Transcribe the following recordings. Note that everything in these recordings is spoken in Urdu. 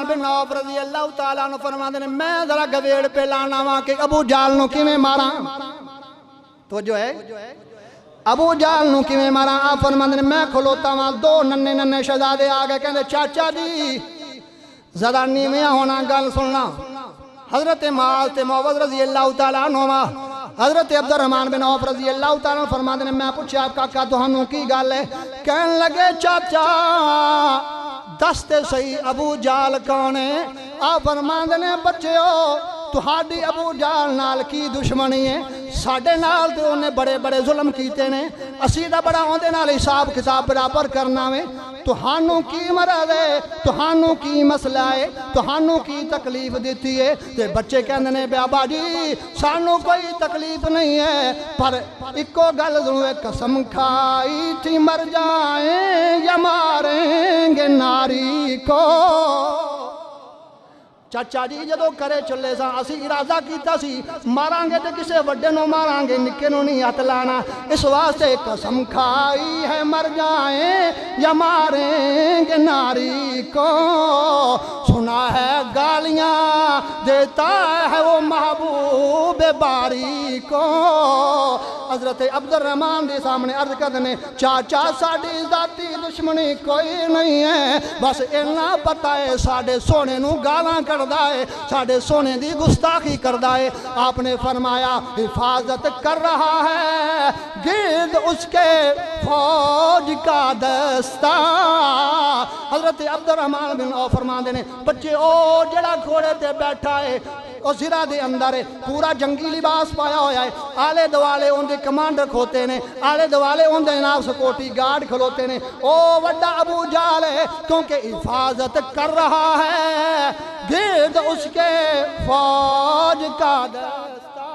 عبدالرحمن بن عوف رضی اللہ تعالیٰ عنہ فرماتے ہیں میں ذرا گویڑ پہ لانا وہاں کہ ابو جہل نو کیویں مارا تو جو ہے ابو جہل نو کیویں مارا آپ فرماتے ہیں میں کھلوتا وہاں دو ننے ننے شہزادے آگئے کہندے چاچا جی ذرا نیویں ہونا گل سننا حضرت معاذ تے معوذ رضی اللہ تعالیٰ عنہ حضرت عبدالرحمن بن عوف رضی اللہ تعالیٰ عنہ فرماتے ہیں میں پوچھے آپ کاکا تہانوں کی گل ہے کہنے لگے چاچا دستے صحیح ابو جہل کون ہے آپ فرماتے ہیں بچے ہو تہاڈی ابو جہل نال کی دشمنی ہے ساڈے نال تے انہیں بڑے بڑے ظلم کیتے نے اسی دا بڑا اوندے نال حساب کتاب برابر کرنا وے تہانوں کی مرض ہے تہانوں کی مسئلہ ہے تہانوں کی تکلیف دیتی ہے تے بچے کہندے نے بابا جی سانوں کوئی تکلیف نہیں ہے پر اکو گل ضرور قسم کھائی تھی مر جائیں یا ماریں گے ناری کو چاچا جی جدو کرے چلے سا اسی ارادہ کیتا سی ماران گے تے کسے وڈے نو ماران گے نکے نو نہیں ہاتھ لانا اس واسطے قسم کھائی ہے مر جائیں یا ماریں گے ناری کو سنا ہے گالیاں دیتا ہے وہ محبوب باری کو حضرت عبدالرحمن دے سامنے عرض کرنے چاچا ساڑی ذاتی دشمنی کوئی نہیں ہے بس اتنا پتہ ہے ساڑے سونے نو گالاں کر دائے ساڑے سونے دی گستاخی کر دائے آپ نے فرمایا حفاظت کر رہا ہے گرد اس کے فوج کا دستہ حضرت عبدالرحمن بن عوف فرمان دینے بچے او جڑا گھوڑے تے بیٹھا ہے او زرہ دے اندر ہے پورا جنگی لباس پایا ہویا ہے آلے دوالے ان دے کمانڈر کھوتے نے آلے دوالے ان دے ناف سکوٹی گارڈ کھلوتے نے او وڈا ابو جہل ہے کیونکہ حفاظت کر رہا ہے گرد اس کے فوج کا دستہ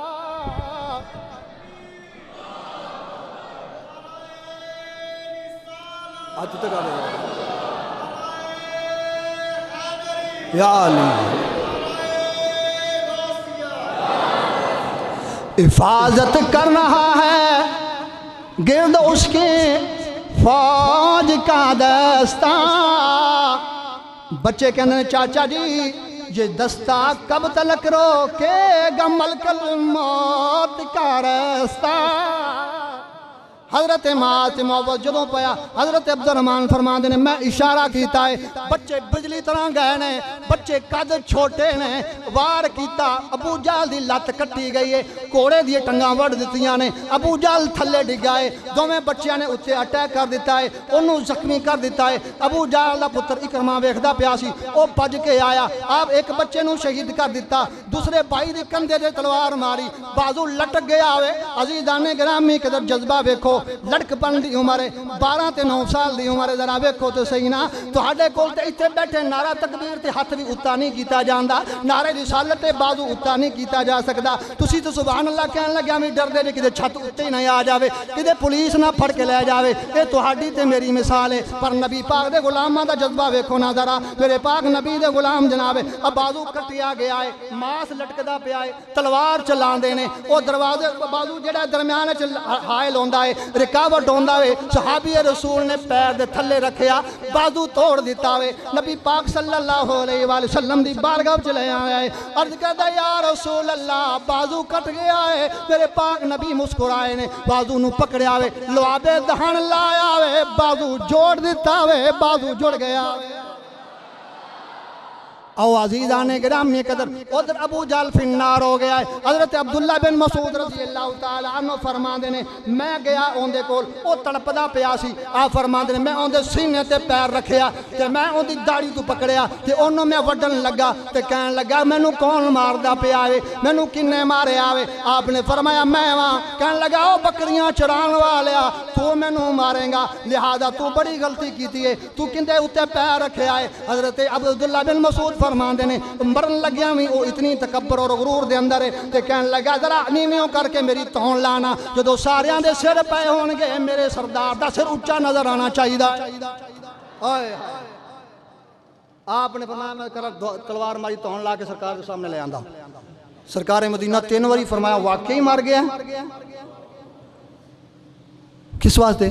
آج تک آ رہے یا علی حفاظت کر رہا ہے گرد اس کے فوج کا دستہ بچے کہنے ہیں چاچا جی یہ دستہ کب تلک روکے گا ملک الموت کا رستہ حضرت معاذ معوذ جدوں پیا حضرت عبدالرحمن فرمان دینے میں اشارہ کیتا ہے بچے بجلی طرح گئے نے بچے قد چھوٹے نے وار کیتا ابو جہل دی لت کٹی گئی ہے کوڑے دی ٹنگاں وڑ دیتیاں نے ابو جہل تھلے ڈگائے دو میں بچیاں نے اتھے اٹیک کر دیتا ہے انہوں زخمی کر دیتا ہے ابو جہل دا پتر اکرمہ ویکھدا پیا سی او بھج کے آیا آپ ایک بچے نو شہید کر دیتا دوسرے بھائی دی کندھے دے تلوار ماری بازو لٹک گیا ہوئے عزیزان گرامی قدر جذبہ ویکھو لڑک پن دی عمر 12 تے 9 سال دی عمر ذرا ویکھو تے صحیح نا تہاڈے کول تے ایتھے بیٹھے نعرہ تکبیر تے ہاتھ بھی اُتا نہیں کیتا جاندا نعرے رسالت تے بازو اُتا نہیں کیتا جا سکدا تسی تے سبحان اللہ کہن لگیا وی ڈردے جے کدے چھت اُتے ہی نہ آ جاوے کدے پولیس نہ پھڑ کے لے جاوے اے تہاڈی تے میری مثال ہے پر نبی پاک دے غلاماں دا جذبہ ویکھو نا ذرا میرے پاک نبی دے غلام جناب اب بازو کٹیا گیا ہے ماس لٹکدا پیا ہے تلوار چلاندے نے او دروازے بازو جڑا درمیان وچ حائل ہوندا ہے رکاوٹ ہوندا ہے صحابی رسول نے پیر دے تھلے رکھیا بازو توڑ دیتا ہے نبی پاک صلی اللہ علیہ وآلہ وسلم دی بارگاہ وچ لے آیا ہے عرض کردا یا رسول اللہ بازو کٹ گیا ہے میرے پاک نبی مسکرائے نے بازو نو پکڑیا ہے لوابے دہن لایا ہے بازو جوڑ دیتا ہے بازو جڑ گیا ہے او عزیزان گرامی قدر ادھر ابو جہل فی النار ہو گیا ہے حضرت عبداللہ بن مسعود رضی اللہ تعالیٰ عنہ فرمان دینے میں گیا اوندے کول او تڑپدا پیا سی آپ فرمان دینے میں اوندے سینے تے پیر رکھیا تے میں اوندی داڑھی تو پکڑیا تے انہوں میں وڈن لگا تے کہن لگا میں نو کون ماردا پیا ہے میں نو کنے مارے آوے آپ نے فرمایا میں وہاں کہن لگا او بکریاں چران والیا تو میں نو ماریں گا لہذا تو بڑی غلطی کیتی ہے تو کندے اتے پیر رکھیا ہے حضرت عبداللہ بن مسعود فرمان دینے مرن لگیا میں وہ اتنی تکبر اور غرور دے اندر ہے تے کہن لگا ذرا نیویوں کر کے میری تون لانا جدو ساریاں دے سر پے ہون گے میرے سردار دا سر اونچا نظر آنا چاہیے آئے آپ نے فرمایا میں تلوار ماری تون لا کے سرکار کے سامنے لے آندا سرکار مدینہ 3 واری فرمایا واقعی مار گیا کس واسطے